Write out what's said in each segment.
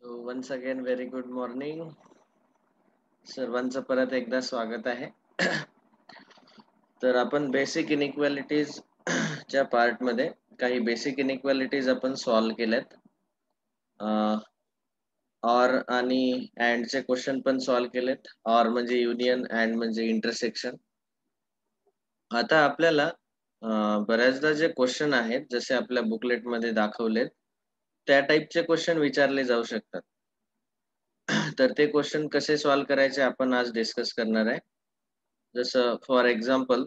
Once again very good morning. सर्वांचं परत एकदा स्वागत आहे. तर आपण बेसिक इनइक्वालिटीज च्या पार्ट मध्ये काही बेसिक इनइक्वालिटीज आपण सॉल्व्ह केल्यात. ऑर आणि अँड चे क्वेश्चन पण सॉल्व्ह केलेत. ऑर म्हणजे युनियन, अँड म्हणजे इंटरसेक्शन. आता आपल्याला बऱ्याचदा जे क्वेश्चन आहेत जसे आपल्या बुकलेट मध्ये दाखवलेत त्या टाइपचे क्वेश्चन विचारले जाऊ शकतात. तर ते क्वेश्चन कसे सॉल्व्ह करायचे आपण आज डिस्कस करणार आहे. जसं फॉर एक्झाम्पल,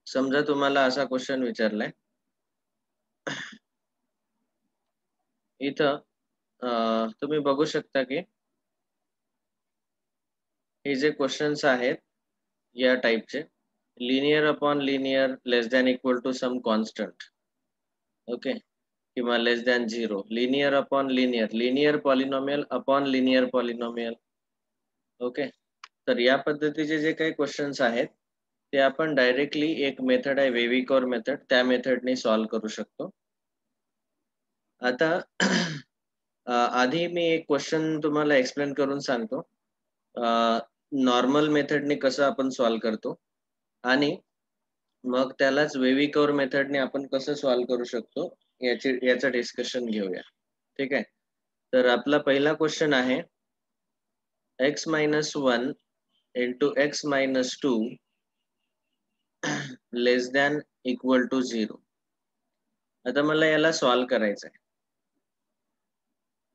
समजा तुम्हाला असा क्वेश्चन विचारलाय इथं तुम्ही बघू शकता की हे जे क्वेश्चन्स आहेत या टाइपचे, linear upon linear, less than equal to some constant, okay, किंवा less than 0, linear upon linear, linear polynomial upon linear polynomial. Okay, तर या पद्धतीचे जे काही क्वेश्चन्स आहेत ते आपण डायरेक्टली एक मेथड आहे वेव्हिकॉर मेथड, त्या मेथडने सॉल्व्ह करू शकतो. आता आधी मी एक क्वेश्चन तुम्हाला एक्सप्लेन करून सांगतो. नॉर्मल मेथडने कसं आपण सॉल्व्ह करतो आणि मग त्यालाच वेव्हिकॉर मेथडने आपण कसं सॉल्व्ह करू शकतो याचं डिस्कशन घेऊया. ठीक आहे. तर आपला पहिला क्वेश्चन आहे x-1 into x-2 less than equal to 0. आता मला याला सॉल्व्ह करायचं आहे.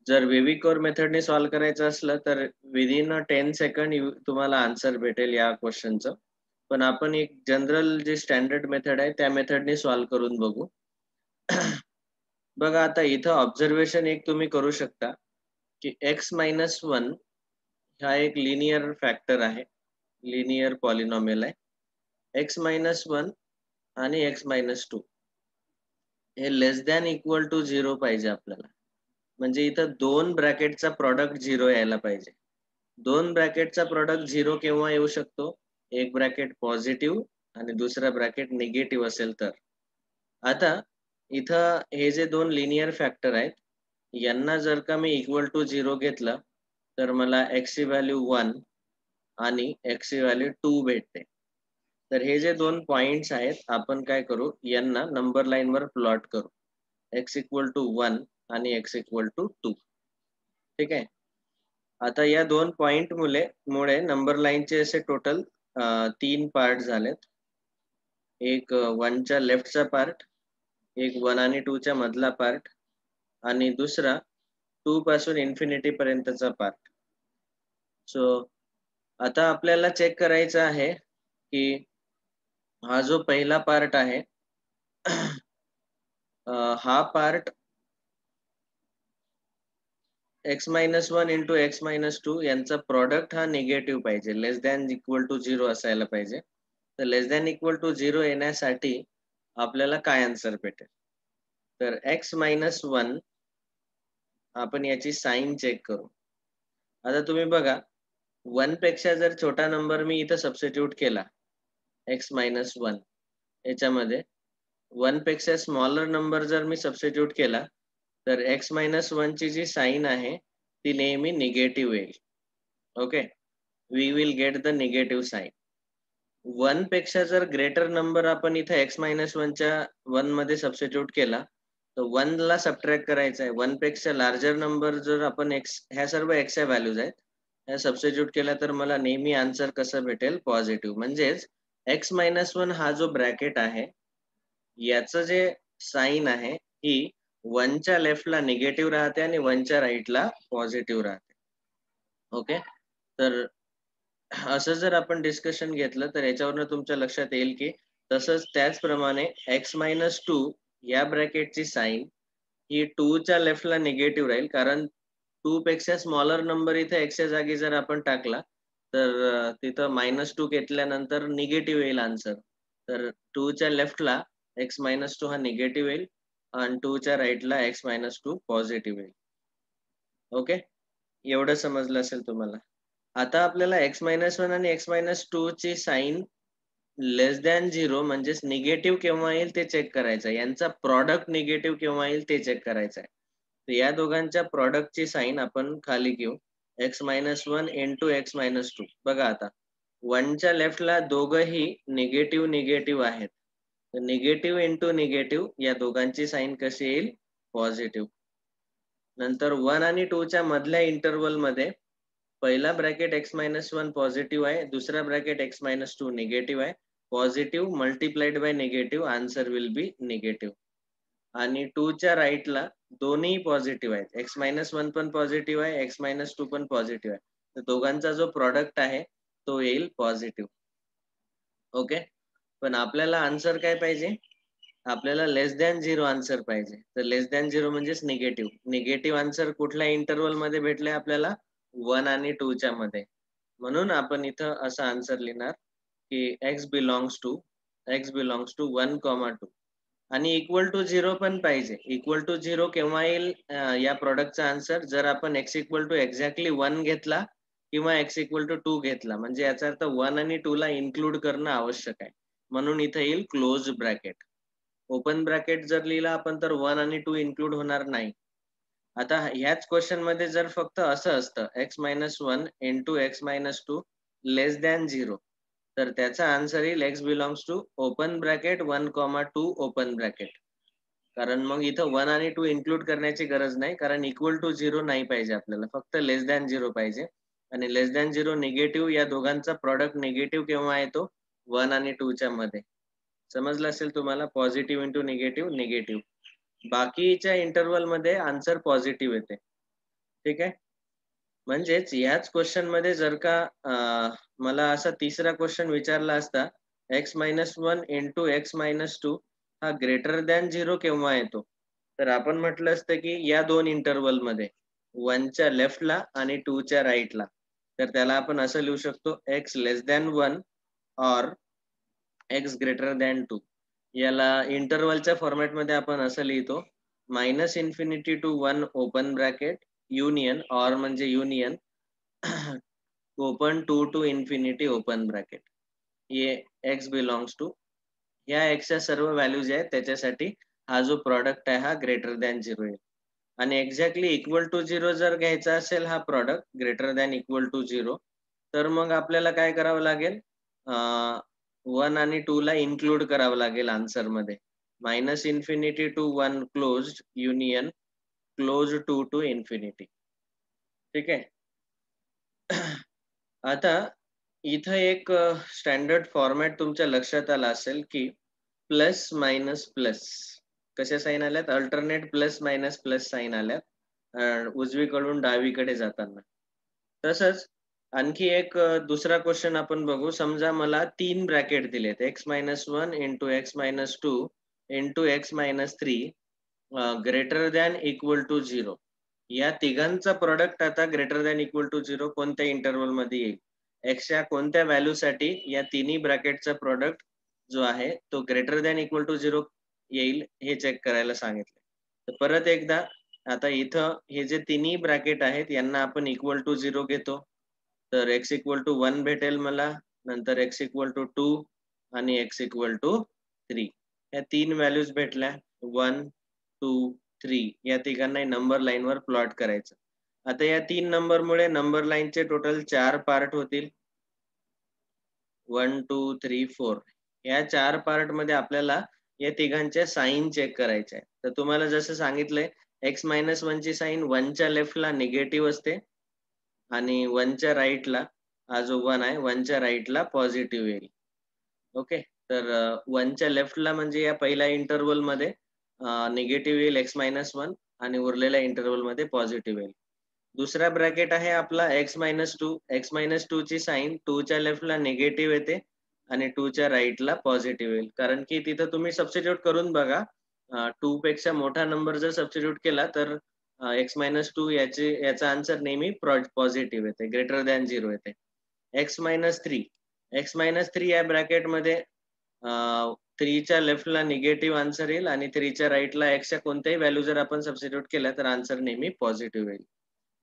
जर वेव्हिकॉर मेथडने सॉल्व्ह करायचं असलं तर विदिन 10 सेकंड तुम्हाला आन्सर भेटेल या क्वेश्चनचं. पण आपण एक जनरल जे स्टँडर्ड मेथड आहे त्या मेथडने सॉल्व्ह करून बघू. बघा, आता इथं ऑब्झर्वेशन एक तुम्ही करू शकता की x-1 हा एक लिनियर फॅक्टर आहे, लिनियर पॉलिनॉमियल आहे. x-1 आणि x-2 हे लेस दॅन इक्वल टू 0 पाहिजे आपल्याला. म्हणजे इथं दोन ब्रॅकेटचा प्रॉडक्ट 0 यायला पाहिजे. दोन ब्रॅकेटचा प्रॉडक्ट 0 केव्हा येऊ शकतो? एक ब्रॅकेट पॉझिटिव्ह आणि दुसरा ब्रॅकेट निगेटिव्ह असेल तर. आता इथं हे जे दोन लिनियर फॅक्टर आहेत यांना जर का मी इक्वल टू 0 घेतलं तर मला x ची व्हॅल्यू 1 आणि x ची व्हॅल्यू 2 भेटते. तर हे जे दोन पॉइंट्स आहेत आपण काय करू, यांना नंबर लाईन वर प्लॉट करू. x इक्वल टू 1 आणि x इक्वल टू 2. ठीक आहे. आता या दोन पॉइंट मुळे नंबर लाईनचे असे टोटल 3 पार्ट झालेत. एक 1 च्या लेफ्टचा पार्ट, एक 1 आणि 2 च्या मधला पार्ट आणि दुसरा 2 पासून इन्फिनिटी पर्यंतचा पार्ट. सो आता आपल्याला चेक करायचं आहे की हा जो पहिला पार्ट आहे हा पार्ट x-1 इंटू x-2 यांचा प्रॉडक्ट हा निगेटिव्ह पाहिजे, लेस दॅन इक्वल टू 0 असायला पाहिजे. तर लेस दॅन इक्वल टू 0 येण्यासाठी आपल्याला काय आन्सर भेटेल? तर x-1 आपण याची साइन चेक करू. आता तुम्ही बघा, 1 पेक्षा जर छोटा नंबर मी इथं सबस्टिट्यूट केला x-1 याच्यामध्ये, 1 पेक्षा स्मॉलर नंबर जर मी सबस्टिट्यूट केला तर x-1 ची जी साइन आहे ती नेहमी निगेटिव्ह येईल. Okay, we will get the negative sign. 1 पेक्षा जर ग्रेटर नंबर आपण इथे x-1 च्या 1 मध्ये सबस्टिट्यूट केला तर 1 ला सबट्रॅक्ट करायचा आहे. 1 पेक्षा लार्जर नंबर जर आपण x, ह्या सर्व x च्या व्हॅल्यूज आहेत, ह्या सबस्टिट्यूट केल्या तर मला नेहमी आन्सर कसं भेटेल? पॉझिटिव्ह. म्हणजेच x-1 हा जो ब्रॅकेट आहे याचं जे साइन आहे ही 1 च्या लेफ्टला निगेटिव्ह राहते आणि 1 च्या राईटला पॉझिटिव्ह राहते. ओके, तर असं जर आपण डिस्कशन घेतलं तर याच्यावरनं तुमच्या लक्षात येईल की तसंच त्याचप्रमाणे x-2 या ब्रॅकेटची साइन ही 2 च्या लेफ्टला निगेटिव्ह राहील, कारण 2 पेक्षा स्मॉलर नंबर इथे x च्या जागी जर आपण टाकला तर तिथं -2 घेतल्यानंतर निगेटिव्ह येईल आन्सर. तर 2 च्या लेफ्टला x-2 हा निगेटिव्ह येईल आणि 2 च्या राईटला x-2 पॉझिटिव्ह येईल. ओके, एवढं समजलं असेल तुम्हाला. आता आपल्याला x-1 आणि x-2 ची साइन लेस दॅन 0 म्हणजेच निगेटिव्ह केव्हा येईल ते चेक करायचं आहे. यांचा प्रॉडक्ट निगेटिव्ह केव्हा येईल ते चेक करायचं आहे. तर या दोघांच्या प्रॉडक्टची साईन आपण खाली घेऊ x-1 इंटू x-2. बघा आता 1च्या लेफ्टला दोघंही निगेटिव्ह निगेटिव्ह आहेत. तर निगेटिव्ह इंटू निगेटिव्ह या दोघांची साईन कशी येईल? पॉझिटिव्ह. नंतर 1 आणि 2 च्या मधल्या इंटरवल मध्ये पहिला ब्रॅकेट x-1 पॉझिटिव्ह आहे, दुसरा ब्रॅकेट x-2 निगेटिव्ह आहे. Positive multiplied by negative, answer will B negative. आणि 2 च्या राईटला दोन्ही पॉझिटिव्ह आहेत. x-1 पण पॉझिटिव्ह आहे, x-2 पण पॉझिटिव्ह आहे. तर दोघांचा जो प्रॉडक्ट आहे तो येईल पॉझिटिव्ह. ओके. पण आपल्याला आन्सर काय पाहिजे? आपल्याला लेस दॅन 0 आन्सर पाहिजे. तर लेस दॅन 0 म्हणजेच निगेटिव्ह. निगेटिव्ह आन्सर कुठल्या इंटरवल मध्ये भेटले आपल्याला? 1 आणि 2 च्या मध्ये. म्हणून आपण इथं असा आन्सर लिहिणार की x बिलॉंग्स टू 1, 2 आणि इक्वल टू 0 पण पाहिजे. इक्वल टू 0 केव्हा येईल या प्रॉडक्टचा आन्सर? जर आपण x इक्वल टू एक्झॅक्टली 1 घेतला किंवा x इक्वल टू 2 घेतला. म्हणजे याचा अर्थ 1 आणि 2 ला इन्क्लूड करणं आवश्यक आहे. म्हणून इथं येईल क्लोज ब्रॅकेट. ओपन ब्रॅकेट जर लिहिला आपण तर 1 आणि 2 इन्क्लूड होणार नाही. आता ह्याच क्वेश्चन मध्ये जर फक्त असं असतं x-1 into x-2 less than 0 तर त्याचा आन्सर येईल x belongs to open bracket 1, 2 open bracket. कारण मग इथं 1 आणि 2 इन्क्लूड करण्याची गरज नाही, कारण इक्वल टू 0 नाही पाहिजे आपल्याला, फक्त लेस दॅन 0 पाहिजे. आणि लेस दॅन 0 निगेटिव्ह या दोघांचा प्रॉडक्ट निगेटिव्ह केव्हा येतो? 1 आणि 2 च्या मध्ये. समजलं असेल तुम्हाला? Positive into negative negative. बाकीच्या इंटरवल मध्ये आन्सर पॉझिटिव्ह येते. ठीक आहे. म्हणजेच याच क्वेश्चन मध्ये जर का मला असा तिसरा क्वेश्चन विचारला असता x-1 इंटू x-2 हा ग्रेटर दॅन 0 केव्हा येतो? तर आपण म्हटलं असतं की या दोन इंटरवल मध्ये 1 च्या लेफ्टला आणि 2 च्या राईटला. तर त्याला आपण असं लिहू शकतो x लेस दॅन 1 और x ग्रेटर दॅन 2. याला इंटरवलच्या फॉर्मॅट मध्ये आपण असं लिहितो -minus infinity to 1 open bracket union और म्हणजे union open 2 to infinity open bracket. ये x बिलॉंग्स टू या x च्या सर्व व्हॅल्यूज आहेत त्याच्यासाठी हा जो प्रॉडक्ट आहे हा ग्रेटर दॅन 0 आहे. आणि एक्झॅक्टली इक्वल टू 0 जर घ्यायचा असेल हा product greater than equal to 0 तर मग आपल्याला काय करावं लागेल? 1 आणि 2 ला इन्क्लूड करावं लागेल आन्सर मध्ये. -Minus infinity to 1 closed union close 2 to infinity. ठीक आहे. आता इथं एक स्टँडर्ड फॉर्मॅट तुमच्या लक्षात आला असेल की प्लस मायनस प्लस कशा साईन आल्यात? Alternate plus minus plus sign आल्यात उजवीकडून डावीकडे जाताना. तसंच आणखी एक दुसरा क्वेश्चन आपण बघू. समजा मला 3 ब्रॅकेट दिलेत x-1 into x-2 into x-3 greater than equal to 0. या तिघांचा प्रॉडक्ट आता ग्रेटर दॅन इक्वल टू 0 कोणत्या इंटरवल मध्ये येईल? एक्सच्या कोणत्या व्हॅल्यू साठी या तिन्ही ब्रॅकेटचा प्रॉडक्ट जो आहे तो ग्रेटर दॅन इक्वल टू 0 येईल हे चेक करायला सांगितले. तर परत एकदा आता इथं हे जे तिन्ही ब्रॅकेट आहेत यांना आपण इक्वल टू 0 घेतो. तर x इक्वल टू 1 भेटेल मला, नंतर x इक्वल टू 2 आणि x इक्वल टू 3. या तीन व्हॅल्यूज भेटल्या 1, 2, 3 या तिघांना नंबर लाईन वर प्लॉट करायचं. आता या 3 नंबर मुळे नंबर लाईनचे टोटल 4 पार्ट होतील. 1, 2, 3, 4 या 4 पार्ट मध्ये आपल्याला या तिघांच्या साइन चेक करायच्या आहे. तर तुम्हाला जसं सांगितलंय x-1 ची साइन 1 च्या लेफ्टला निगेटिव्ह असते आणि 1 च्या राईटला हा जो 1 आहे 1 च्या राईटला पॉझिटिव्ह येईल. ओके. तर 1 च्या लेफ्टला म्हणजे या पहिल्या इंटरवल मध्ये निगेटिव्ह येईल x-1 आणि उरलेल्या इंटरवल मध्ये पॉझिटिव्ह येईल. दुसरा ब्रॅकेट आहे आपला x-2. x-2 ची साइन 2 च्या लेफ्टला निगेटिव्ह येते आणि 2 च्या राईटला पॉझिटिव्ह येईल. कारण की तिथं तुम्ही सबस्टिट्यूट करून बघा 2 पेक्षा मोठा नंबर जर सबस्टिट्यूट केला तर x-2 याचा आन्सर नेहमी पॉझिटिव्ह येते, ग्रेटर दॅन 0 येते. x-3 या ब्रॅकेट मध्ये 3 च्या लेफ्टला निगेटिव्ह आन्सर येईल आणि 3 च्या राईटला x च्या कोणत्याही व्हॅल्यू जर आपण सबस्टिट्यूट केल्या तर आन्सर नेहमी पॉझिटिव्ह येईल.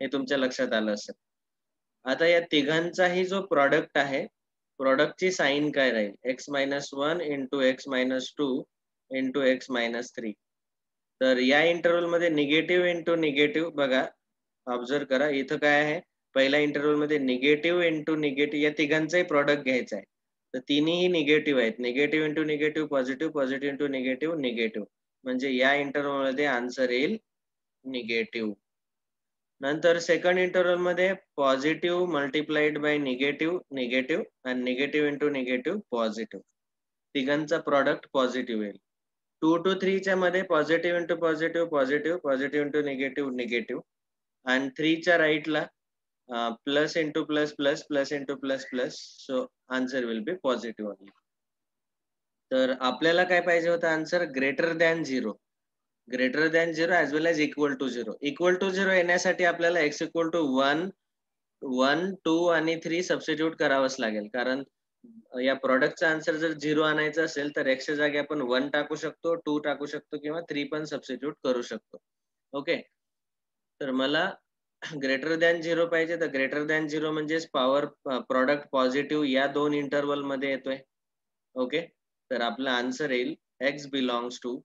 हे तुमच्या लक्षात आलं असेल. आता या तिघांचाही जो प्रॉडक्ट आहे प्रॉडक्टची साइन काय राहील? x-1 into x-2 into x-3. तर या इंटरवल मध्ये निगेटिव्ह इंटू निगेटिव्ह बघा, ऑब्झर्व करा इथं काय आहे, पहिल्या इंटरवल मध्ये निगेटिव्ह इंटू निगेटिव्ह या तिघांचाही प्रॉडक्ट घ्यायचा आहे. तर तिन्ही निगेटिव्ह आहेत. Negative into negative positive, positive into negative negative. म्हणजे या इंटरवल मध्ये आन्सर येईल निगेटिव्ह. नंतर सेकंड इंटरवल मध्ये positive multiplied by negative negative आणि निगेटिव्ह इंटू निगेटिव्ह पॉझिटिव्ह. तिघांचा प्रॉडक्ट पॉझिटिव्ह येईल. 2 to 3 च्या मध्ये positive into positive positive, positive into negative negative आणि 3 च्या राईटला plus into plus plus plus into plus plus. So answer will be positive only. तर आपल्याला काय पाहिजे होतं answer, greater than 0. Greater than 0 as well as equal to 0. Equal to 0 येण्यासाठी आपल्याला x इक्वल टू 1, 1, 2 आणि 3 सबस्टिट्यूट करावंच लागेल. कारण या प्रॉडक्टचा आन्सर जर 0 आणायचा असेल तर x च्या जागी आपण 1 टाकू शकतो, 2 टाकू शकतो किंवा 3 पण सबस्टिट्यूट करू शकतो. ओके. तर मला ग्रेटर दॅन 0 पाहिजे. तर ग्रेटर दॅन 0 म्हणजेच पॉवर प्रॉडक्ट पॉझिटिव्ह या दोन इंटरवल मध्ये येतोय. ओके. तर आपला आन्सर येईल x belongs to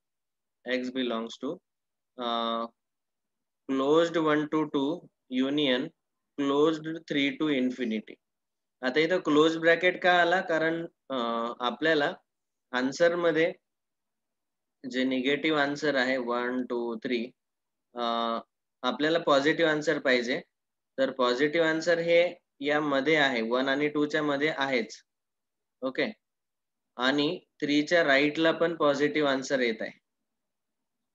closed 1 to 2 union closed 3 to infinity. आता इथं क्लोज ब्रॅकेट का आला, कारण आपल्याला आन्सर मध्ये जे निगेटिव्ह आन्सर आहे 1, 2, 3 आपल्याला पॉझिटिव्ह आन्सर पाहिजे. तर पॉझिटिव्ह आन्सर हे या मध्ये आहे, 1 आणि 2 च्या मध्ये आहेच. ओके. आणि 3 च्या राईटला पण पॉझिटिव्ह आन्सर येत आहे.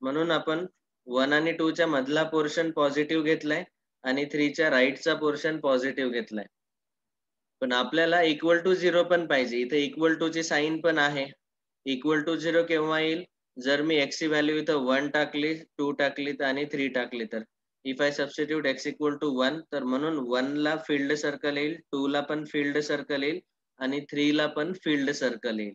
म्हणून आपण 1 आणि 2 च्या मधला पोर्शन पॉझिटिव्ह घेतलाय आणि 3 च्या राईटचा पोर्शन पॉझिटिव्ह घेतलाय. पण आपल्याला इक्वल टू 0 पण पाहिजे. इथे इक्वल टू ची साइन पण आहे. इक्वल टू 0 केव्हा येईल, जर मी x ची व्हॅल्यू इथं 1 टाकली, 2 टाकली आणि 3 टाकली तर. If I substitute x equal to 1, तर म्हणून 1 ला फिल्ड सर्कल येईल, 2 ला पण फिल्ड सर्कल येईल आणि 3 ला पण फिल्ड सर्कल येईल.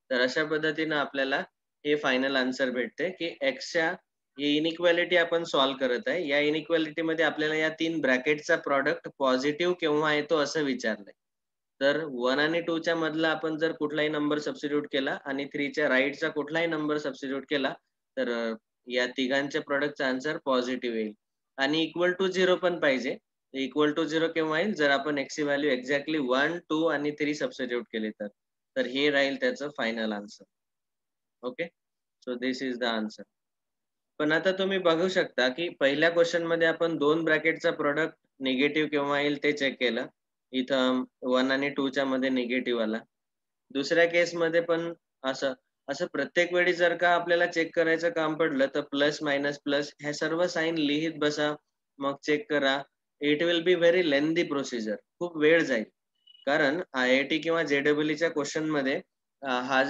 तर अशा पद्धतीने आपल्याला हे फायनल आन्सर भेटते की x च्या ही इनइक्वालिटी आपण सॉल्व्ह करत आहे. या इनइक्वालिटी मध्ये आपल्याला या 3 ब्रॅकेटचा प्रॉडक्ट पॉझिटिव्ह केव्हा येतो असं विचारलंय. तर 1 आणि 2 च्या मधला आपण जर कुठलाही नंबर सबस्टिट्यूट केला आणि 3 च्या राईटचा कुठलाही नंबर सबस्टिट्यूट केला तर या तिघांच्या प्रॉडक्टचा आन्सर पॉझिटिव्ह येईल. आणि इक्वल टू 0 पण पाहिजे. इक्वल टू 0 केव्हा येईल, जर आपण x ची व्हॅल्यू एक्झॅक्टली 1, 2 आणि 3 सबस्टिट्यूट केली तर. तर हे राहील त्याचं final answer. Okay. So this is the answer. पण आता तुम्ही बघू शकता की पहिल्या क्वेश्चन मध्ये आपण 2 ब्रॅकेटचा प्रॉडक्ट निगेटिव्ह केव्हा येईल ते चेक केलं. इथं 1 आणि 2 च्या मध्ये निगेटिव्ह आला. दुसऱ्या केस मध्ये पण असं असं प्रत्येक वेळी जर का आपल्याला चेक करायचं काम पडलं तर प्लस मायनस प्लस ह्या सर्व साइन लिहित बसा, मग चेक करा. It will be very lengthy procedure. खूप वेळ जाईल. कारण IIT किंवा JEE च्या क्वेश्चन मध्ये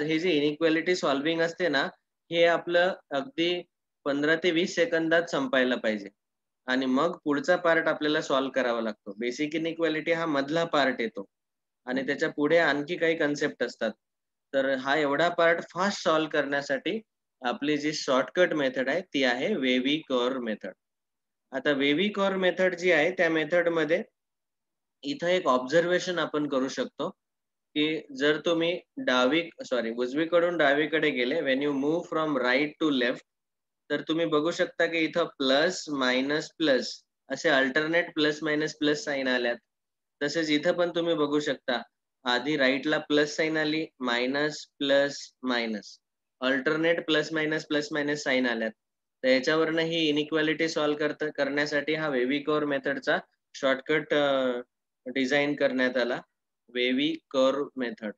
ही जी इनइक्वालिटी सॉल्विंग असते ना, हे आपलं अगदी 15 ते 20 सेकंदात संपायला पाहिजे. आणि मग पुढचा पार्ट आपल्याला सॉल्व्ह करावा लागतो. बेसिक इनइक्वालिटी हा मधला पार्ट येतो आणि त्याच्या पुढे आणखी काही कन्सेप्ट असतात. तर हा एवढा पार्ट फास्ट सॉल्व्ह करण्यासाठी आपली जी शॉर्टकट मेथड आहे ती आहे वेव्ही कर्व मेथड. आता वेव्ही कर्व मेथड जी आहे त्या मेथड मध्ये इथं एक ऑब्झर्वेशन आपण करू शकतो की जर तुम्ही उजवीकडून डावीकडे गेले, when you move from right to left, तर तुम्ही बघू शकता की इथं प्लस मायनस प्लस असे alternate plus minus plus sign आल्यात. तसेच इथं पण तुम्ही बघू शकता, आधी राईटला प्लस साइन आली, minus plus minus alternate plus minus sign आल्यात. तर याच्यावरनं ही इनइक्वालिटी सॉल्व्ह करण्यासाठी हा वेव्ही कर्व मेथडचा शॉर्टकट डिझाइन करण्यात आला, वेव्ही कर्व मेथड.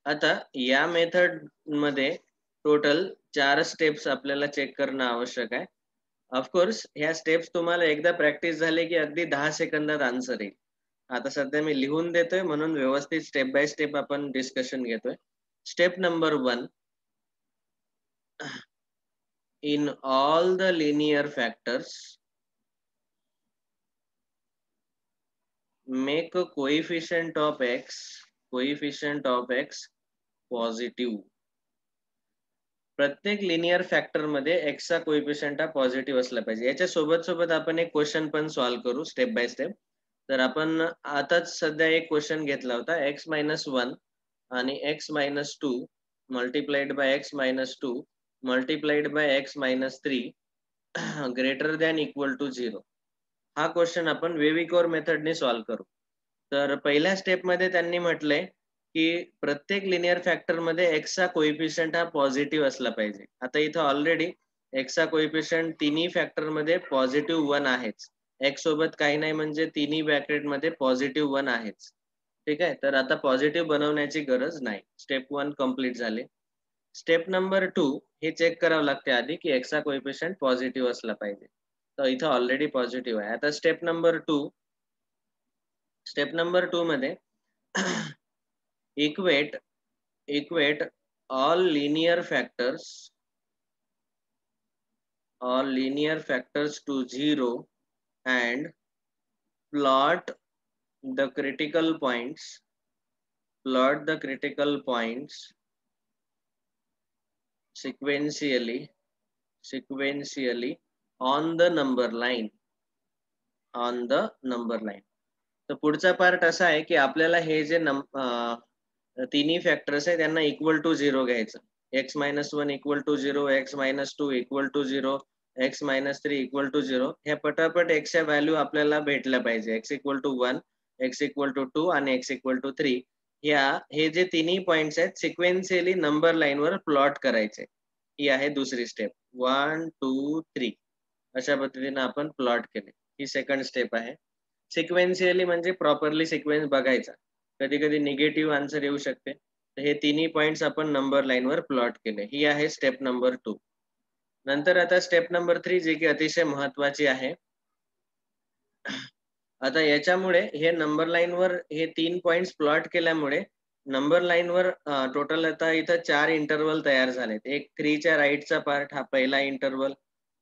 आता या मेथड मध्ये टोटल 4 स्टेप्स आपल्याला चेक करणं आवश्यक आहे. ऑफकोर्स ह्या स्टेप्स तुम्हाला एकदा प्रॅक्टिस झाले की अगदी 10 सेकंदात आन्सर येईल. आता सध्या मी लिहून देतोय म्हणून व्यवस्थित स्टेप बाय स्टेप आपण डिस्कशन घेतोय. Step number 1, in all the linear factors make a coefficient of x positive. प्रत्येक लिनियर फॅक्टर मध्ये x चा कोएफिशियंट हा पॉझिटिव्ह असला पाहिजे. याच्या सोबत सोबत आपण एक क्वेश्चन पण सॉल्व्ह करू स्टेप बाय स्टेप. तर आपण आताच सध्या एक क्वेश्चन घेतला होता x - 1 आणि x - 2 multiplied by x minus 2 multiplied by x minus 3 greater than equal to 0. हा क्वेश्चन आपण वेव्हिकोर मेथडने सॉल्व्ह करू. तर पहिल्या स्टेप मध्ये त्यांनी म्हटलंय की प्रत्येक लिनियर फॅक्टर मध्ये x चा कोएफिशियंट हा पॉझिटिव्ह असला पाहिजे. आता इथं ऑलरेडी x चा कोएफिशियंट तिन्ही फॅक्टर मध्ये पॉझिटिव्ह 1 आहेच. x सोबत काही नाही म्हणजे तिन्ही ब्रॅकेट मध्ये पॉझिटिव्ह 1 आहेच. ठीक आहे, तर आता पॉझिटिव्ह बनवण्याची गरज नाही. स्टेप 1 कंप्लीट झाले. स्टेप नंबर 2 हे चेक करावं लागते आधी की x चा कोएफिशियंट पॉझिटिव्ह असला पाहिजे. तर इथं ऑलरेडी पॉझिटिव्ह आहे. आता स्टेप नंबर 2 मध्ये equate all linear factors to 0 and plot the critical points sequentially on the number line. तर पुढचा पार्ट असा आहे की आपल्याला हे जे तिन्ही फॅक्टर्स आहे त्यांना इक्वल टू 0 घ्यायचं. x minus 1 equal to 0, x minus 2 equal to 0, x minus 3 equal to 0. ह्या पटापट x च्या व्हॅल्यू आपल्याला भेटल्या पाहिजे. x equal to 1, x equal to 2 आणि x equal to 3. हे जे तिन्ही पॉइंट्स आहेत सिक्वेन्शियली नंबर लाईन वर प्लॉट करायचे. ही आहे दुसरी स्टेप. 1 2 3 अशा पद्धतीने आपण प्लॉट केले. ही सेकंड स्टेप आहे. सिक्वेन्शियली म्हणजे प्रॉपरली सिक्वेन्स बघायचा. कधी कधी निगेटिव्ह आन्सर येऊ शकते. तर हे तिन्ही पॉइंट्स आपण नंबर लाईन वर प्लॉट केले. ही आहे स्टेप नंबर 2. नंतर आता स्टेप नंबर 3 जी की अतिशय महत्वाची आहे. आता याच्यामुळे हे नंबर लाईन वर हे 3 पॉइंट्स प्लॉट केल्यामुळे नंबर लाईन वर टोटल आता इथं 4 इंटरवल तयार झालेत. एक 3 च्या राईटचा पार्ट हा पहिला इंटरवल,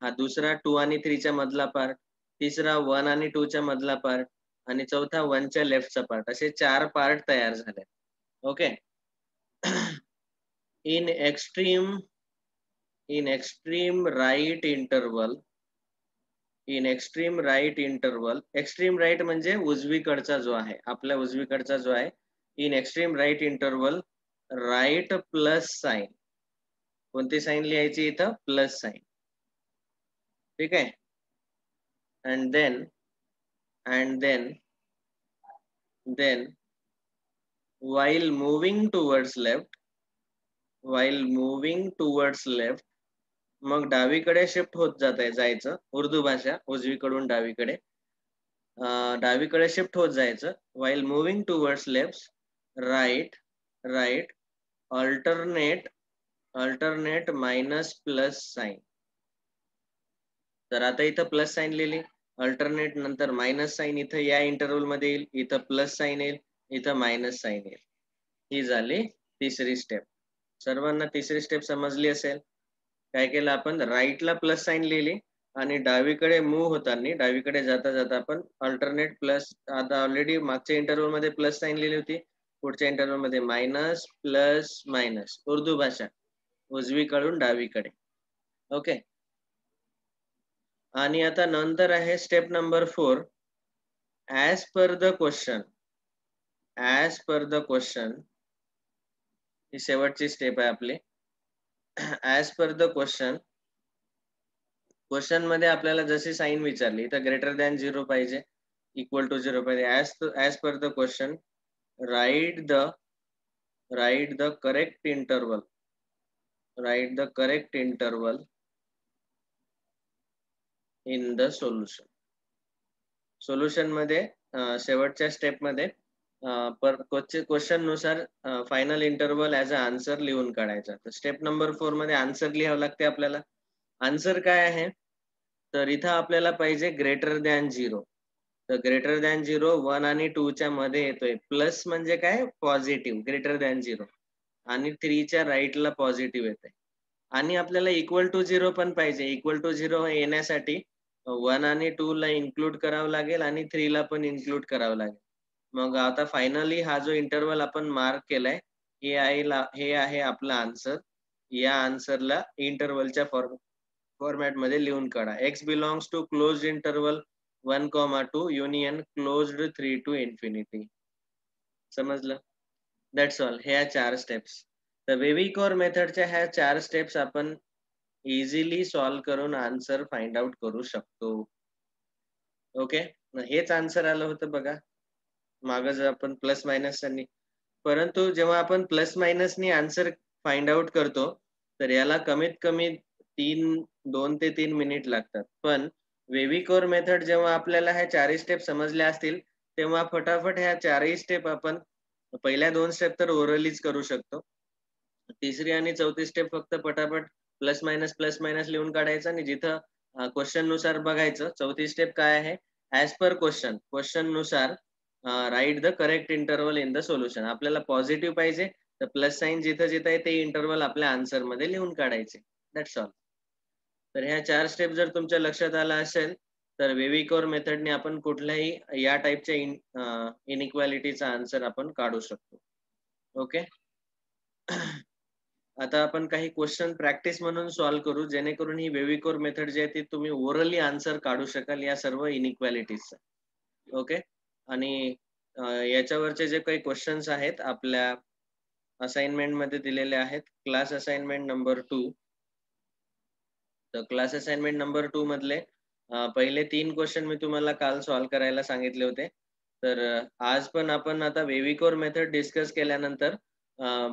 हा दुसरा 2 आणि 3 च्या मधला पार्ट, तिसरा 1 आणि 2 च्या मधला पार्ट आणि चौथा 1 च्या लेफ्टचा पार्ट. असे 4 पार्ट तयार झाले. Okay. in extreme right interval, extreme right म्हणजे उजवीकडचा जो आहे, आपल्या उजवीकडचा जो आहे, in extreme right interval right plus sign. कोणती साइन लिहायची इथं? Plus sign. ठीक आहे. and then while moving towards left मग डावीकडे शिफ्ट होत जायचं. उर्दू भाषा उजवीकडून डावीकडे शिफ्ट होत जायचं. while moving towards left right alternate minus plus sign. तर आता इथं प्लस साइन लिहिली, अल्टरनेट नंतर मायनस साइन इथं या इंटरवल मध्ये येईल, इथं प्लस साइन येईल, इथं मायनस साइन येईल. ही झाली तिसरी स्टेप. सर्वांना तिसरी स्टेप समजली असेल. काय केलं आपण? राईटला प्लस साइन लिहिली आणि डावीकडे मूव्ह होताना डावीकडे जाता जाता आपण अल्टरनेट प्लस, आता ऑलरेडी मागच्या इंटरवल मध्ये प्लस साइन लिहिली होती, पुढच्या इंटरवल मध्ये मायनस प्लस मायनस, उर्दू भाषा उजवीकडून डावीकडे. ओके. आणि आता नंतर आहे step number 4. As per the question ही शेवटची स्टेप आहे आपली. ॲज पर द क्वेश्चन मध्ये आपल्याला जशी साइन विचारली तर ग्रेटर दॅन 0 पाहिजे, इक्वल टू 0 पाहिजे. As per the question write the correct interval in the solution मध्ये शेवटच्या स्टेप मध्ये क्वेश्चन नुसार final interval as a answer लिहून काढायचा. तर स्टेप नंबर 4 मध्ये आन्सर लिहावं लागते आपल्याला. आन्सर काय आहे? तर इथं आपल्याला पाहिजे ग्रेटर दॅन 0. तर ग्रेटर दॅन 0 1 आणि 2 च्या मध्ये येतोय. प्लस म्हणजे काय? पॉझिटिव्ह. ग्रेटर दॅन 0 आणि 3 च्या राईटला पॉझिटिव्ह येते. आणि आपल्याला इक्वल टू 0 पण पाहिजे. इक्वल टू 0 येण्यासाठी 1 आणि 2 ला इन्क्लूड करावं लागेल आणि 3 ला पण इन्क्लूड करावं लागेल. मग आता फायनली हा जो इंटरवल आपण मार्क केलाय हे आहे आपला आन्सर. या आन्सरला इंटरवलच्या फॉर्मॅट मध्ये लिहून काढा. x belongs to closed interval 1,2 union closed 3 to infinity. समजलं? That's all. ह्या 4 स्टेप्स. तर वेव्हिकोर मेथडच्या ह्या 4 स्टेप्स आपण इझिली सॉल्व्ह करून आन्सर फाइंड आउट करू शकतो. ओके. हेच आन्सर आलं होतं बघा. मागं जर आपण प्लस मायनसनी, परंतु जेव्हा आपण प्लस मायनसनी आन्सर फाइंड आउट करतो, तर याला कमीत कमी 2 ते 3 मिनिट लागतात. पण वेव्हिकोर मेथड जेव्हा आपल्याला ह्या 4ही स्टेप समजल्या असतील, तेव्हा फटाफट ह्या 4ही स्टेप आपण पहिल्या 2 स्टेप तर ओरलीच करू शकतो. तिसरी आणि चौथी स्टेप फक्त पटापट प्लस मायनस लिहून काढायचं आणि जिथं क्वेश्चन नुसार बघायचं. चौथी स्टेप काय आहे? ॲज पर क्वेश्चन नुसार right the correct interval in the solution. आपल्याला पॉझिटिव्ह पाहिजे, तर प्लस साइन जिथं-जिथं आहे ते इंटरव्हल आपल्या आन्सरमध्ये लिहून काढायचे. That's all. तर ह्या 4 स्टेप जर तुमच्या लक्षात आलं असेल, तर वेव्हिकोर मेथडने आपण कुठल्याही या टाइपच्या इनइक्वालिटीचा आन्सर आपण काढू शकतो. ओके. आता आपण काही क्वेश्चन प्रॅक्टिस म्हणून सॉल्व्ह करू, जेणेकरून ही वेव्हिकोर मेथड जी आहे ती तुम्ही ओरली आन्सर काढू शकाल या सर्व इनइक्वालिटीजचा. ओके. आणि याच्यावरचे जे काही क्वेश्चन्स आहेत आपल्या असाइनमेंटमध्ये दिलेले आहेत. Class assignment number 2. तर क्लास असाइनमेंट नंबर 2 मधले पहिले 3 क्वेश्चन मी तुम्हाला काल सॉल्व्ह करायला सांगितले होते. तर आज पण आपण आता वेव्हिकोर मेथड डिस्कस केल्यानंतर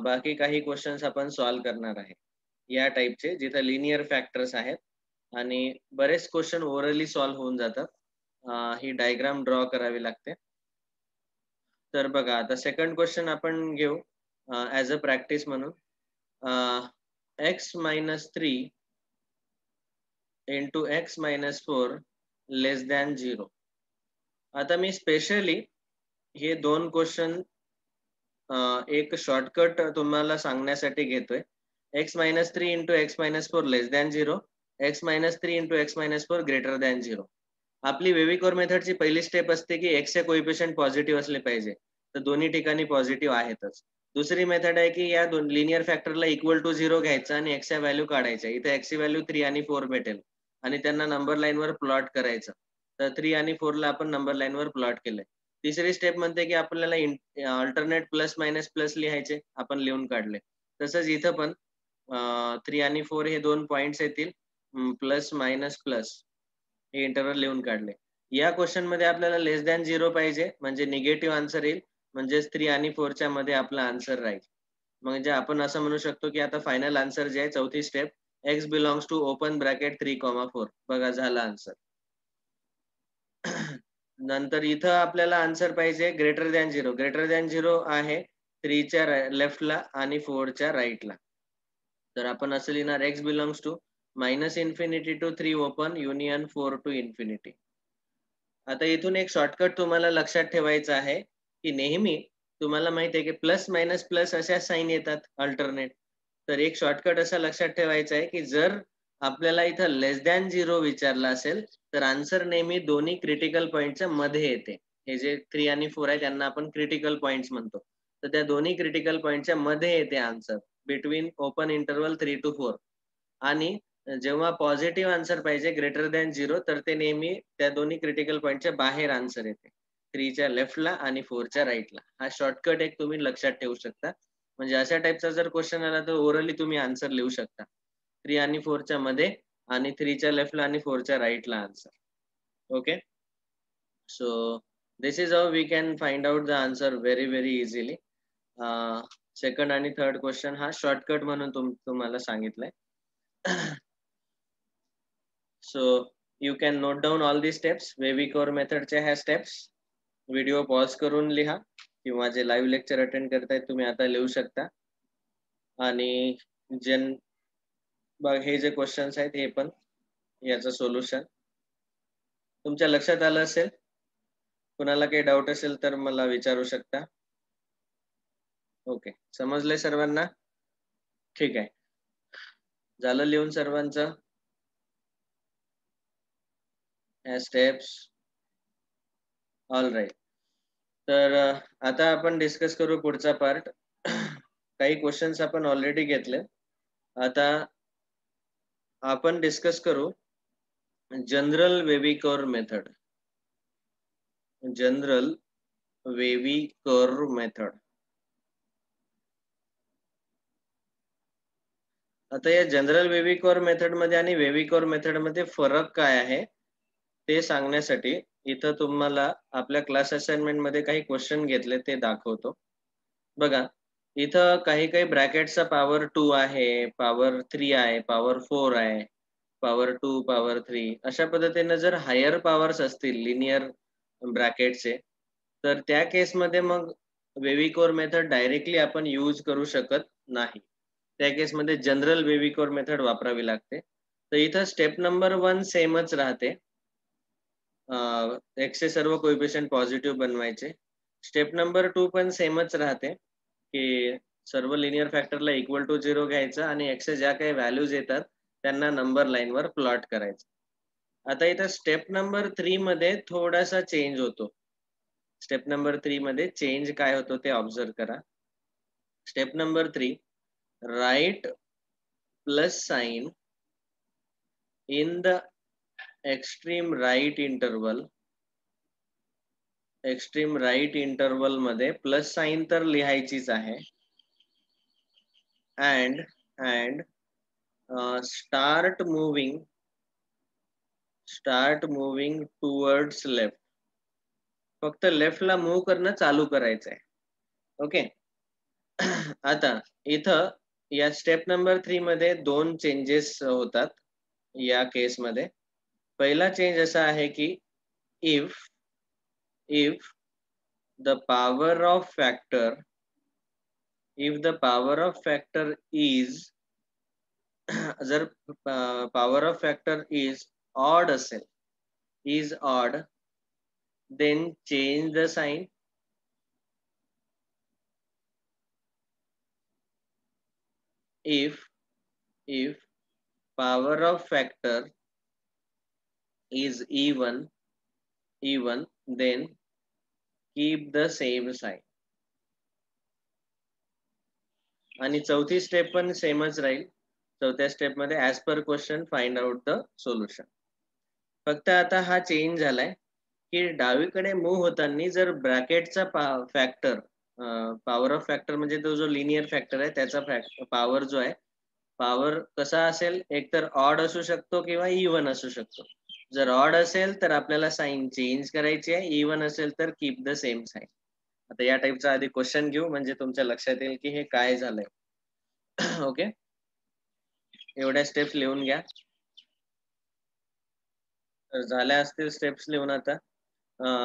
बाकी काही क्वेश्चन्स आपण सॉल्व्ह करणार आहे. या टाइपचे जिथं लिनियर फॅक्टर्स आहेत आणि बरेच क्वेश्चन ओरली सॉल्व्ह होऊन जातात. ही डायग्राम ड्रॉ करावी लागते. तर बघा आता सेकंड क्वेश्चन आपण घेऊ ॲज अ प्रॅक्टिस म्हणून. x-3 into x-4 less than 0. आता मी स्पेशली हे 2 क्वेश्चन एक शॉर्टकट तुम्हाला सांगण्यासाठी घेतोय. x-3 into x-4 less than 0, x-3 into x-4 greater than 0. आपली वेव्हिकोर मेथडची पहिली स्टेप असते की x चे कोएफिशियंट पॉझिटिव्ह असले पाहिजे. तर दोन्ही ठिकाणी पॉझिटिव्ह आहेतच. दुसरी मेथड आहे की या दोन लिनियर फॅक्टरला इक्वल टू 0 घ्यायचं आणि x च्या व्हॅल्यू काढायच्या. इथे x ची व्हॅल्यू 3 आणि 4 भेटेल आणि त्यांना नंबर लाईनवर प्लॉट करायचं. तर 3 आणि 4 ला आपण नंबर लाईनवर प्लॉट केलंय. तिसरी स्टेप म्हणते की आपल्याला अल्टरनेट प्लस मायनस प्लस लिहायचे. आपण लिहून काढले. तसंच इथं पण 3 आणि 4 हे 2 पॉइंट्स येतील. प्लस मायनस प्लस हे इंटरव्हल लिहून काढले. या क्वेश्चन मध्ये आपल्याला लेस दॅन 0 पाहिजे, म्हणजे निगेटिव्ह आन्सर येईल. म्हणजेच 3 आणि 4 च्या मध्ये आपला आन्सर राहील. म्हणजे आपण असं म्हणू शकतो की आता फायनल आन्सर जे आहे चौथी step, x belongs to open bracket 3,4. बघा झाला आन्सर. नंतर इथं आपल्याला आन्सर पाहिजे ग्रेटर दॅन 0. ग्रेटर दॅन 0 आहे 3 च्या लेफ्टला आणि 4 च्या राईटला. तर आपण असं लिहिणार x belongs to -minus infinity to 3 open union 4 to infinity. आता इथून एक शॉर्टकट तुम्हाला लक्षात ठेवायचा आहे की नेहमी तुम्हाला माहिती आहे की प्लस मायनस प्लस अशा साइन येतात अल्टरनेट. तर एक शॉर्टकट असा लक्षात ठेवायचा आहे की जर आपल्याला इथं लेस दॅन 0 विचारला असेल, तर आन्सर नेहमी दोन्ही क्रिटिकल पॉइंटच्या मध्ये येते. हे जे 3 आणि 4 आहे त्यांना आपण क्रिटिकल पॉइंट्स म्हणतो. तर त्या दोन्ही क्रिटिकल पॉइंटच्या मध्ये येते answer, between open interval 3 to 4. आणि जेव्हा पॉझिटिव्ह आन्सर पाहिजे ग्रेटर दॅन 0, तर ते नेहमी त्या दोन्ही क्रिटिकल पॉइंटच्या बाहेर आन्सर येते. 3 च्या लेफ्टला आणि 4 च्या राईटला. हा शॉर्टकट एक तुम्ही लक्षात ठेवू शकता. म्हणजे अशा टाइपचा जर क्वेश्चन आला तर ओरली तुम्ही आन्सर लिहू शकता. 3 आणि 4 च्या मध्ये आणि 3 च्या लेफ्टला आणि 4 च्या राईटला answer. Okay. So this is how we can find out the answer very easily. Second आणि थर्ड क्वेश्चन हा शॉर्टकट म्हणून तुम्हाला सांगितलंय. So you can note down all these steps. वेव्हिकोर मेथडच्या ह्या स्टेप्स व्हिडिओ पॉज करून लिहा किंवा जे लाईव्ह लेक्चर अटेंड करतायत तुम्ही आता लिहू शकता. आणि बघ हे जे क्वेश्चन्स आहेत हे पण याचं सोल्युशन तुमच्या लक्षात आलं असेल. कुणाला काही डाऊट असेल तर मला विचारू शकता. ओके, समजलंय सर्वांना? ठीक आहे. झालं लिहून सर्वांचं ह्या स्टेप्स? All right. तर आता आपण डिस्कस करू पुढचा पार्ट. काही क्वेश्चन्स आपण ऑलरेडी घेतले. आता आपण डिस्कस करू general wavy curve method. General wavy curve method. आता या जनरल वेव्हिकॉर मेथड मध्ये आणि वेव्हिकॉर मेथड मध्ये फरक काय आहे ते सांगण्यासाठी इथं तुम्हाला आपल्या क्लास असाइनमेंट मध्ये काही क्वेश्चन घेतले ते दाखवतो. बघा, इथं काही काही ब्रॅकेटचा पॉवर 2 आहे, पॉवर 3 आहे, पॉवर 4 आहे, पॉवर 2, पॉवर 3 अशा पद्धतीने जर हायर पॉवर्स असतील लिनियर ब्रॅकेटचे, तर त्या केसमध्ये मग वेव्हिकोर मेथड डायरेक्टली आपण यूज करू शकत नाही. त्या केसमध्ये जनरल वेव्हिकोर मेथड वापरावी लागते. तर इथं स्टेप नंबर 1 सेमच राहते. चे सर्व कोएफिशियंट पॉझिटिव्ह बनवायचे. स्टेप नंबर 2 पण सेमच राहते, की सर्व लिनियर फॅक्टरला इक्वल टू 0 घ्यायचं आणि एक्सच्या ज्या काही व्हॅल्यूज येतात त्यांना नंबर लाईनवर प्लॉट करायचं. आता इथं स्टेप नंबर 3 मध्ये थोडासा चेंज होतो. स्टेप नंबर 3 मध्ये चेंज काय होतो ते ऑब्झर्व करा. Step number 3, right plus sign in the extreme right interval मध्ये प्लस साइन तर लिहायचीच आहे. and start moving towards left. फक्त लेफ्टला मूव्ह करणं चालू करायचं आहे. ओके. आता इथं या स्टेप नंबर 3 मध्ये 2 चेंजेस होतात या केस मध्ये. पहिला चेंज असा आहे की if the power of factor is जर power of factor is odd, then change the sign. If power of factor is even, then keep the same sign. आणि चौथी स्टेप पण सेमच राहील. चौथ्या स्टेप मध्ये as per question find out the solution. फक्त आता हा चेंज झालाय की डावीकडे मूव्ह होताना जर ब्रॅकेटचा फॅक्टर, पॉवर ऑफ फॅक्टर म्हणजे तो जो लिनियर फॅक्टर आहे त्याचा पॉवर जो आहे, पॉवर कसा असेल, एकतर ऑड असू शकतो किंवा इवन असू शकतो. जर ऑड असेल तर आपल्याला साइन चेंज करायची आहे, इवन असेल तर कीप द सेम साइन. आता या टाइपचा आधी क्वेश्चन घेऊ म्हणजे तुमच्या लक्षात येईल की हे काय झालंय. ओके, एवढ्या स्टेप्स लिहून घ्या. तर झाल्या असतील स्टेप्स लिहून. आता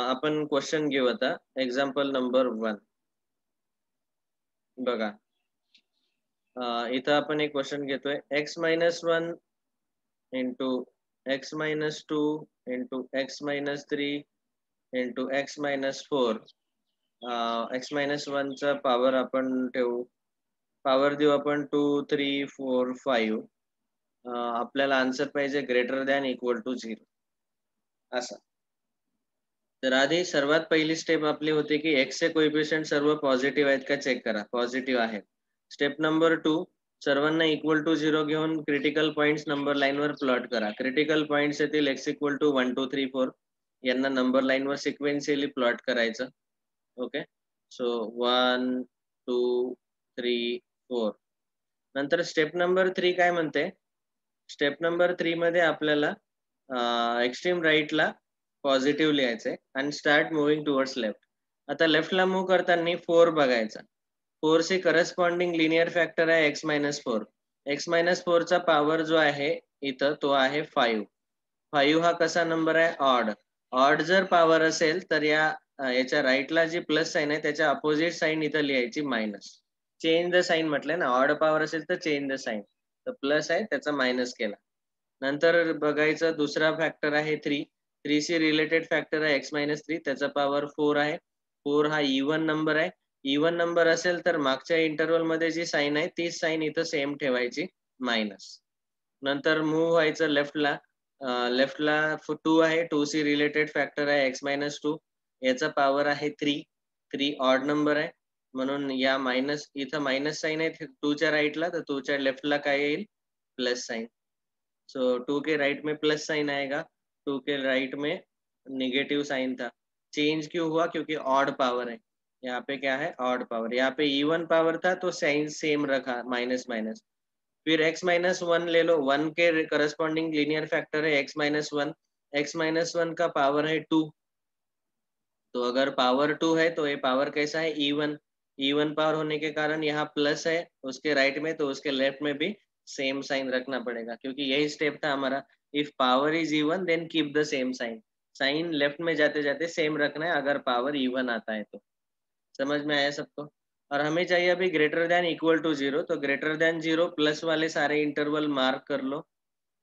आपण क्वेश्चन घेऊ. आता एक्झाम्पल नंबर 1 बघा. इथं आपण एक क्वेश्चन घेतोय. x-1 into x-2 into x-3 into x-4. x-1 चा पॉवर आपण ठेवू, पॉवर देऊ आपण 2, 3, 4, 5. आपल्याला आन्सर पाहिजे ग्रेटर दॅन इक्वल टू 0 असा. तर आधी सर्वात पहिली स्टेप आपली होती की x चे कोएफिशियंट सर्व पॉझिटिव्ह आहेत का चेक करा. पॉझिटिव्ह आहेत. स्टेप नंबर 2, सर्वांना इक्वल टू 0 घेऊन क्रिटिकल पॉइंट्स नंबर लाईनवर प्लॉट करा. क्रिटिकल पॉइंट्स येतील x इक्वल टू 1, 2, 3, 4. यांना नंबर लाईनवर सिक्वेन्शियली प्लॉट करायचं. Okay, so 1, 2, 3, 4. नंतर स्टेप नंबर 3 काय म्हणते? स्टेप नंबर 3 मध्ये आपल्याला एक्स्ट्रीम राईटला पॉझिटिव्ह लिहायचंय आणि स्टार्ट मुव्हिंग टुवर्ड्स लेफ्ट. आता लेफ्टला मूव्ह करताना 4 बघायचा. 4 चे करस्पॉन्डिंग लिनियर फॅक्टर आहे x-4. x-4 चा पॉवर जो आहे इथं तो आहे 5. 5 हा कसा नंबर आहे? ऑड. ऑड जर पॉवर असेल तर याच्या राईटला जी प्लस साइन आहे त्याच्या अपोजिट साइन इथं लिहायची मायनस. चेंज द साइन म्हटलंय ना. ऑड पॉवर असेल तर चेंज द साइन. तर प्लस आहे त्याचा मायनस केला. नंतर बघायचं दुसरा फॅक्टर आहे 3. 3 शी रिलेटेड फॅक्टर आहे x-3. त्याचा पॉवर 4 आहे. 4 हा इवन नंबर आहे. इवन नंबर असेल तर मागच्या इंटरवल मध्ये जी साइन आहे तीच साइन इथं सेम ठेवायची, मायनस. नंतर मूव्ह व्हायचं लेफ्टला. लेफ्टला 2 आहे. 2 शी रिलेटेड फॅक्टर आहे x-2. याचा पॉवर आहे 3. 3 ऑड नंबर आहे म्हणून या मायनस इथं मायनस साइन आहे 2 च्या राईटला, तर 2 च्या लेफ्टला काय येईल? Plus sign. सो 2 के राइट में प्लस साइन आएगा, 2 के राइट में नेगेटिव साइन था. चेंज क्यों हुआ? क्योंकि ऑड पावर है. यहाँ पे क्या है? Odd power. यहाँ पे इवन पावर था तो साइन सेम रखा, माइनस माइनस. फिर x-1 ले लो, 1 के करस्पॉन्डिंग लीनियर फैक्टर है x-1, x-1 का पावर है 2, तो अगर पावर 2 है तो ये पावर कैसा है E1 पावर होने के कारण यहाँ प्लस है उसके राइट में, तो उसके लेफ्ट में भी सेम साइन रखना पड़ेगा, क्योंकि यही स्टेप था हमारा, if power is even then keep the same sign, sign left में जाते जाते सेम रखना है अगर पावर इवन आता है तो। समझ में आया सबको? और हमें चाहिए अभी ग्रेटर देन इक्वल टू 0, तो ग्रेटर देन 0 प्लस वाले सारे इंटरवल मार्क कर लो,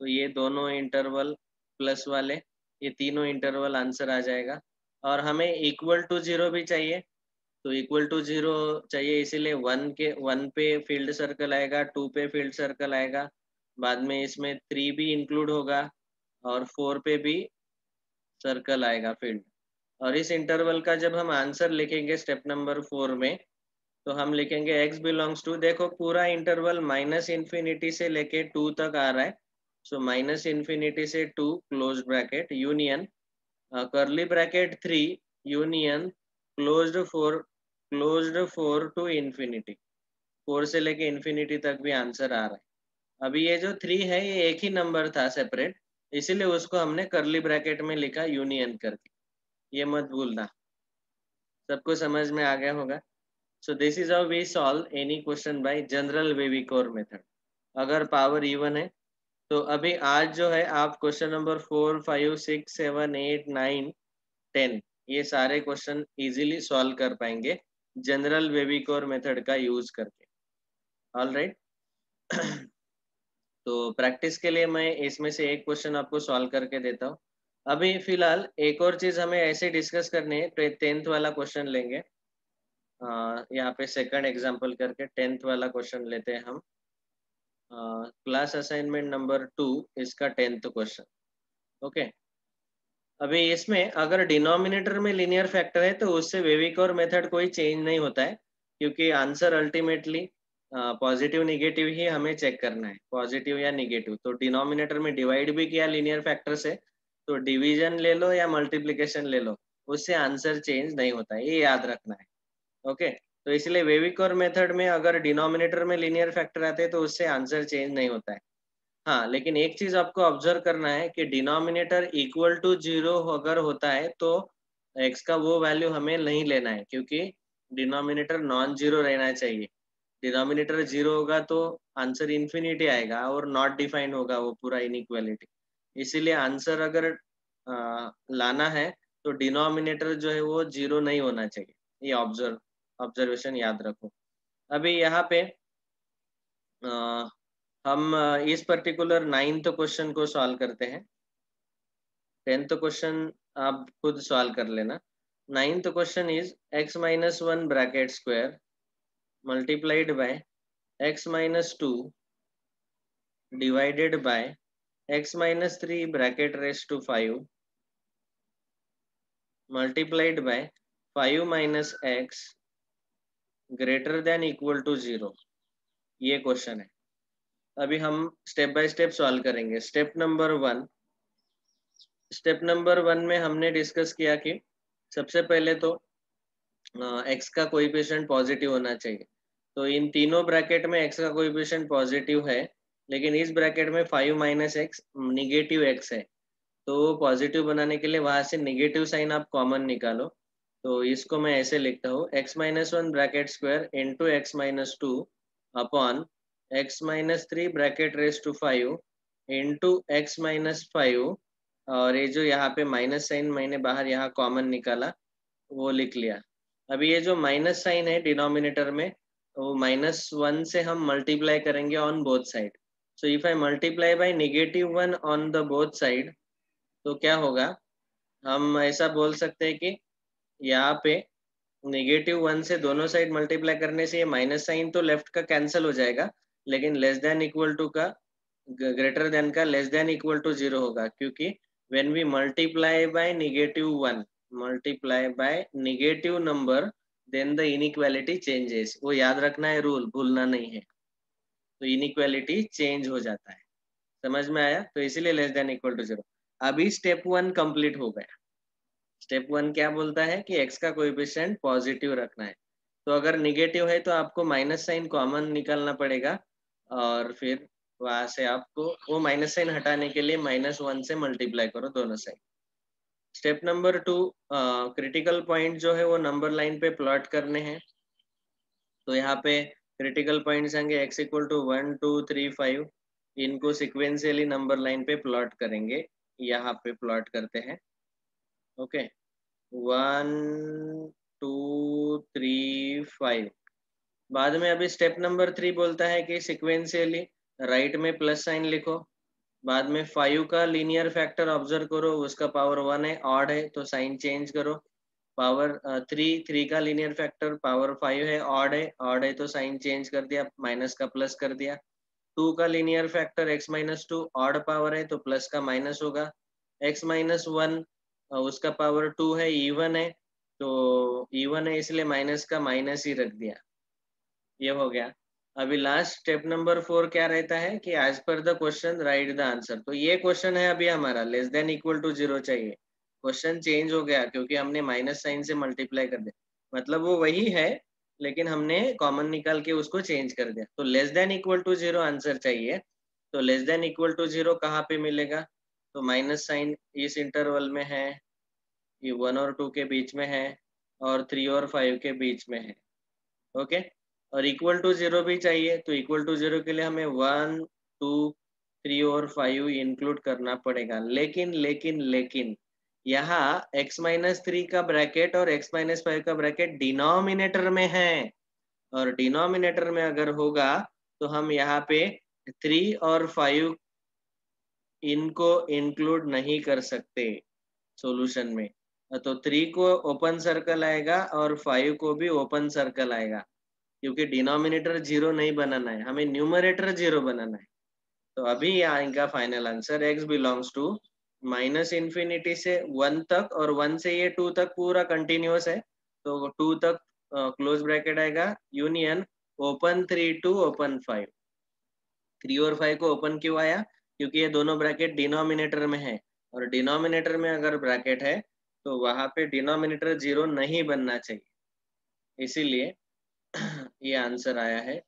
तो ये दोनों इंटरवल प्लस वाले, ये तीनों इंटरवल आंसर आ जाएगा। और हमें इक्वल टू 0 भी चाहिए, तो इक्वल टू 0 चाहिए, इसीलिए 1 पे फील्ड सर्कल आएगा, 2 पे फील्ड सर्कल आएगा, बाद में इसमें 3 भी इंक्लूड होगा और 4 पे भी सर्कल आएगा फील्ड। और इस इंटरवल का जब हम आंसर लिखेंगे स्टेप नंबर 4 में, तो हम लिखेंगे x बिलोंग्स टू, देखो पूरा इंटरवल माइनस इन्फिनिटी से लेके 2 तक आ रहा है, सो माइनस इन्फिनिटी से 2 close bracket union curly bracket 3 union closed 4 to infinity, 4 से लेके इन्फिनिटी तक भी आंसर आ रहा है। अभी ये जो 3 है ये एक ही नंबर था सेपरेट, इसीलिए उसको हमने कर्ली ब्रैकेट में लिखा यूनियन करके, ये मत भूलना। सबको समझ में आ गया होगा? So this is how we solve any question by general wavy curve method, अगर पावर इवन है तो। अभी आज जो है आप क्वेश्चन नंबर 4, 5, 6, 7, 8, 9, 10 ये सारे क्वेश्चन इजीली सॉल्व कर पाएंगे जनरल वेविकोर मेथड का यूज करके। All right. तो प्रैक्टिस के लिए मैं इसमें से एक क्वेश्चन आपको सॉल्व करके देता हूँ। अभी फिलहाल एक और चीज हमें ऐसे डिस्कस करनी है, 10th वाला क्वेश्चन लेंगे, यहाँ पे सेकंड एग्जांपल करके 10th वाला क्वेश्चन लेते हैं हम, क्लास असाइनमेंट नंबर 2 इसका 10th क्वेश्चन। ओके, अभी इसमें अगर डिनोमिनेटर में लिनियर फैक्टर है तो उससे वेविकोर मेथड कोई चेंज नहीं होता है, क्योंकि आंसर अल्टीमेटली पॉजिटिव निगेटिव ही हमें चेक करना है, पॉजिटिव या निगेटिव। तो डिनोमिनेटर में डिवाइड भी किया लिनियर फैक्टर से, तो डिवीजन ले लो या मल्टीप्लीकेशन ले लो, उससे आंसर चेंज नहीं होता है, ये याद रखना है। ओके, तो इसलिए वेविकोर मेथड में अगर डिनोमिनेटर में लिनियर फैक्टर आते हैं तो उससे आंसर चेंज नहीं होता है। हाँ, लेकिन एक चीज आपको ऑब्जर्व करना है कि डिनोमिनेटर इक्वल टू 0 अगर होता है तो x का वो वैल्यू हमें नहीं लेना है, क्योंकि डिनोमिनेटर नॉन जीरो रहना चाहिए। डिनोमिनेटर 0 होगा तो आंसर इन्फिनिटी आएगा और नॉट डिफाइंड होगा वो पूरा इनइक्वालिटी। इसीलिए आंसर अगर लाना है तो डिनोमिनेटर जो है वो 0 नहीं होना चाहिए, ये ऑब्जर्वेशन याद रखो। अभी यहाँ पे हम इस पर्टिकुलर 9th क्वेश्चन को सॉल्व करते हैं। 10th क्वेश्चन आप खुद सॉल्व कर लेना। 9th question is x-1 bracket square multiplied by x-2 divided by x-3 bracket raise to 5 multiplied by 5 minus x greater than equal to 0, ये क्वेश्चन है। अभी हम स्टेप बाय स्टेप सॉल्व करेंगे। Step number 1 में हमने discuss KIA कि सबसे पहले तो x का कोएफिशिएंट पॉजिटिव होना चाहिए, तो इन तीनों ब्रैकेट में x का कोएफिशिएंट पॉजिटिव है, लेकिन इस ब्रैकेट में 5 माइनस एक्स निगेटिव x है, तो पॉजिटिव बनाने के लिए वहां से निगेटिव साइन आप कॉमन निकालो। तो इसको मैं ऐसे लिखता हूँ, x-1 bracket square into x-2 upon x-3 bracket raise to 5 into x-5, और ये जो यहाँ पे माइनस साइन मैंने बाहर यहाँ कॉमन निकाला वो लिख लिया। अभी ये जो माइनस साइन है डिनोमिनेटर में, वो -1 से हम मल्टीप्लाई करेंगे on both side. So if I multiply by -1 on the both side, तो क्या होगा, हम ऐसा बोल सकते हैं कि यहाँ पे -1 से दोनों साइड मल्टीप्लाई करने से ये माइनस साइन तो लेफ्ट का कैंसिल हो जाएगा, लेकिन लेस देन इक्वल टू का ग्रेटर देन का लेस देन इक्वल टू 0 होगा, क्योंकि when we multiply by -1 multiply by negative number then the inequality changes, वो याद रखना है, रूल भूलना नहीं है। तो इनइक्वालिटी चेंज हो जाता है। समझ में आया? तो इसीलिए लेस देन इक्वल टू 0। अभी स्टेप 1 कंप्लीट हो गया। स्टेप 1 क्या बोलता है कि x का कोएफिशिएंट पॉजिटिव रखना है, तो अगर निगेटिव है तो आपको माइनस साइन कॉमन निकालना पड़ेगा और फिर वहां से आपको वो माइनस साइन हटाने के लिए -1 से मल्टीप्लाई करो दोनों side. Step number 2, critical point जो है वो नंबर लाइन पे प्लॉट करने हैं। तो यहाँ पे क्रिटिकल पॉइंट्स आएंगे x इक्वल टू 1 2 3 5। इनको सिक्वेंशियली नंबर लाइन पे प्लॉट करेंगे। यहाँ पे प्लॉट करते हैं। ओके, 1 2 3 5। बाद में अभी स्टेप नंबर 3 बोलता है कि सिक्वेंशियली राइट में प्लस साइन लिखो। बाद में 5 का लीनियर फैक्टर ऑब्जर्व करो, उसका पावर 1 है, ऑड है तो साइन चेंज करो। पावर 3 का लीनियर फैक्टर पावर 5 है, ऑड है तो साइन चेंज कर दिया, माइनस का प्लस कर दिया। 2 का linear factor x-2 odd power है तो प्लस का माइनस होगा। x-1 उसका पावर 2 है, इवन है तो इवन है इसलिए माइनस का माइनस ही रख दिया। ये हो गया। अभी लास्ट स्टेप नंबर 4 क्या रहता है कि as per the question right the answer. तो ये क्वेश्चन है अभी हमारा लेस देन इक्वल टू 0 चाहिए। क्वेश्चन चेंज हो गया क्योंकि हमने माइनस साइन से मल्टीप्लाई कर दिया, मतलब वो वही है लेकिन हमने कॉमन निकाल के उसको चेंज कर दिया। तो less than equal to 0 answer चाहिए। तो लेस देन इक्वल टू 0 कहाँ पे मिलेगा? तो माइनस साइन इस इंटरवल में है, ये 1 और 2 के बीच में है और 3 और 5 के बीच में है। ओके, और इक्वल टू 0 भी चाहिए। तो इक्वल टू 0 के लिए हमें 1 2 3 और 5 इंक्लूड करना पड़ेगा। लेकिन यहाँ x-3 का ब्रैकेट और x-5 का ब्रैकेट डिनोमिनेटर में है, और डिनोमिनेटर में अगर होगा तो हम यहाँ पे 3 और 5 इनको इंक्लूड नहीं कर सकते सॉल्यूशन में। तो 3 को ओपन सर्कल आएगा और 5 को भी ओपन सर्कल आएगा, क्योंकि डिनोमिनेटर 0 नहीं बनाना है, हमें न्यूमरेटर 0 बनाना है। तो अभी यहाँ इनका final answer x belongs to -infinity से 1 तक, और 1 से ये 2 तक पूरा कंटिन्यूअस है तो 2 तक क्लोज ब्रैकेट आएगा, यूनियन ओपन 3 टू ओपन 5। 3 और 5 को ओपन क्यों आया? क्योंकि ये दोनों ब्रैकेट डिनोमिनेटर में है, और डिनोमिनेटर में अगर ब्रैकेट है तो वहां पे डिनोमिनेटर 0 नहीं बनना चाहिए, इसीलिए ये आंसर आया है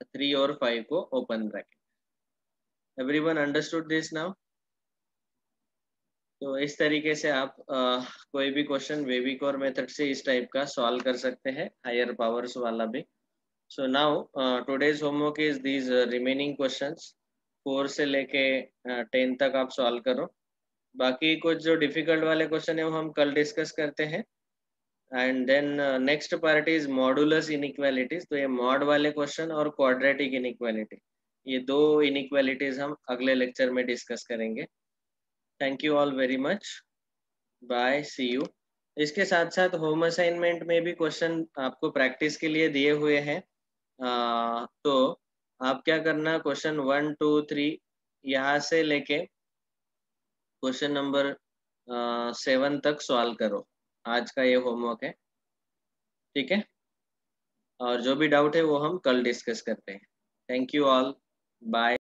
3 और 5 को ओपन ब्रैकेट। एवरीवन अंडरस्टूड दिस नाउ? तो इस तरीके से आप कोई भी क्वेश्चन वेबिकोर मेथड से इस टाइप का सॉल्व कर सकते हैं, हायर पावर्स वाला भी। So now today's homework is these remaining questions, 4 से लेके 10 तक आप सॉल्व करो। बाकी कुछ जो डिफिकल्ट वाले क्वेश्चन है वो हम कल डिस्कस करते हैं। And then next part is modulus inequalities. तो ये मॉड वाले क्वेश्चन और क्वाड्रेटिक इनइक्वालिटी, ये दो इनइक्वालिटीज हम अगले लेक्चर में डिस्कस करेंगे। Thank you all very much, bye, see you. इसके साथ साथ होम असाइनमेंट में भी क्वेश्चन आपको प्रैक्टिस के लिए दिए हुए हैं। तो आप क्या करना, क्वेश्चन 1 2 3 यहाँ से लेके क्वेश्चन नंबर 7 तक सॉल्व करो। आज का ये होमवर्क है, ठीक है? और जो भी डाउट है वो हम कल डिस्कस करते हैं। Thank you all, bye.